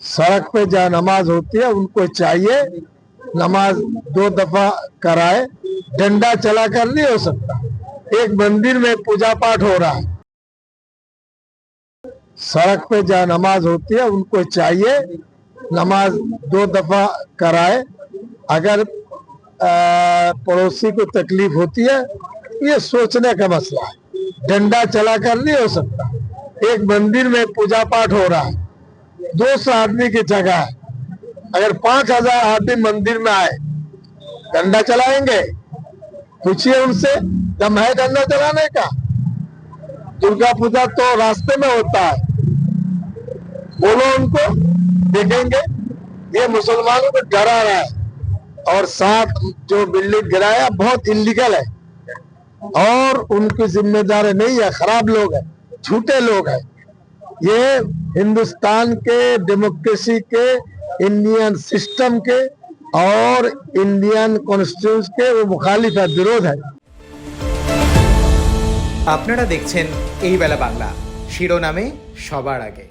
सड़क पे जहाँ नमाज होती है उनको चाहिए नमाज 2 दफा कराए। डंडा चलाकर नहीं हो सकता। एक मंदिर में पूजा पाठ हो रहा है, सड़क पे जहाँ नमाज होती है उनको चाहिए नमाज 2 दफा कराए। अगर पड़ोसी को तकलीफ होती है, ये सोचने का मसला है। डंडा चलाकर नहीं हो सकता। एक मंदिर में पूजा पाठ हो रहा है, 200 आदमी की जगह है। अगर 5000 आदमी मंदिर में आए, डंडा चलाएंगे? पूछिए उनसे, दम है डंडा चलाने का? दुर्गा पूजा तो रास्ते में होता है, बोलो उनको, देखेंगे। ये मुसलमानों को डरा रहा है। और साथ जो बिल्डिंग गिराया बहुत इलीगल है और उनकी जिम्मेदारी नहीं है। खराब लोग हैं, झूठे लोग हैं। ये हिंदुस्तान के डेमोक्रेसी के, इंडियन सिस्टम के और इंडियन कॉन्स्टिट्यूशन के वो मुखालिफ है, विरोध है। আপনারা দেখছেন এই বেলা বাংলা, শিরোনামে সবার আগে।